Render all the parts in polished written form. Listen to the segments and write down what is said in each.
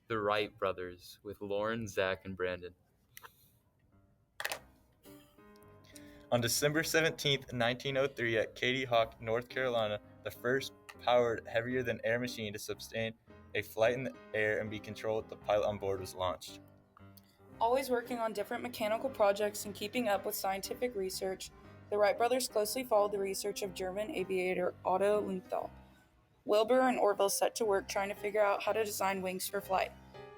The Wright Brothers with Lauren, Zach, and Brandon. On December 17, 1903, at Katy Hawk, North Carolina, the first powered heavier-than-air machine to sustain a flight in the air and be controlled with the pilot on board was launched. Always working on different mechanical projects and keeping up with scientific research, the Wright brothers closely followed the research of German aviator Otto Lilienthal. Wilbur and Orville set to work trying to figure out how to design wings for flight.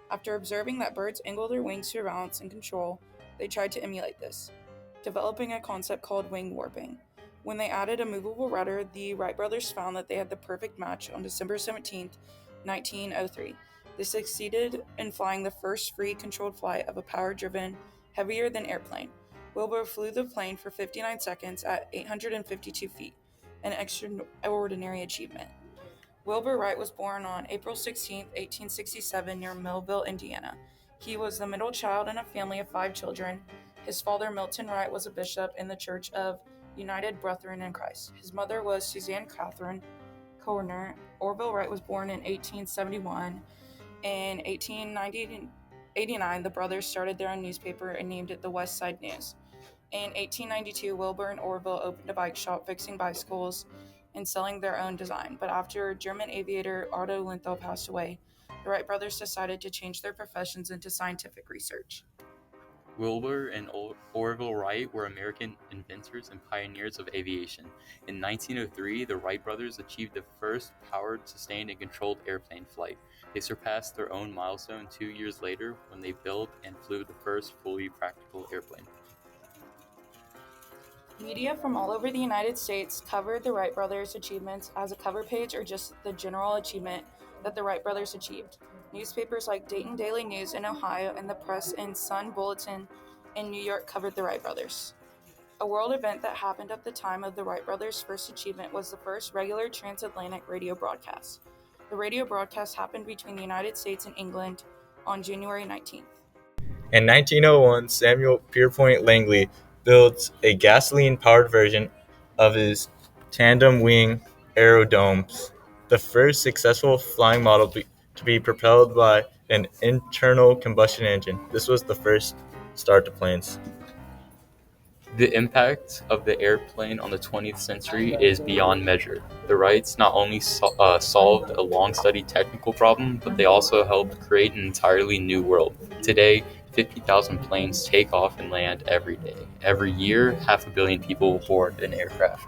After observing that birds angle their wings for balance and control, they tried to emulate this, developing a concept called wing warping. When they added a movable rudder, the Wright brothers found that they had the perfect match on December 17, 1903. They succeeded in flying the first free controlled flight of a power-driven, heavier-than-air plane. Wilbur flew the plane for 59 seconds at 852 feet, an extraordinary achievement. Wilbur Wright was born on April 16, 1867, near Millville, Indiana. He was the middle child in a family of 5 children. His father, Milton Wright, was a bishop in the Church of United Brethren in Christ. His mother was Suzanne Catherine Coroner. Orville Wright was born in 1871. In 1889, the brothers started their own newspaper and named it the West Side News. In 1892, Wilbur and Orville opened a bike shop fixing bicycles and selling their own design. But after German aviator Otto Lilienthal passed away, the Wright brothers decided to change their professions into scientific research. Wilbur and Orville Wright were American inventors and pioneers of aviation. In 1903, the Wright brothers achieved the first powered, sustained, and controlled airplane flight. They surpassed their own milestone 2 years later when they built and flew the first fully practical airplane. Media from all over the United States covered the Wright brothers' achievements as a cover page or just the general achievement that the Wright brothers achieved. Newspapers like Dayton Daily News in Ohio and the Press and Sun Bulletin in New York covered the Wright brothers. A world event that happened at the time of the Wright brothers' first achievement was the first regular transatlantic radio broadcast. The radio broadcast happened between the United States and England on January 19th. In 1901, Samuel Pierpont Langley built a gasoline-powered version of his tandem-wing aerodomes, the first successful flying model to be propelled by an internal combustion engine. This was the first start to planes. The impact of the airplane on the 20th century is beyond measure. The Wrights not only solved a long-studied technical problem, but they also helped create an entirely new world. Today, 50,000 planes take off and land every day. Every year, 500 million people board an aircraft.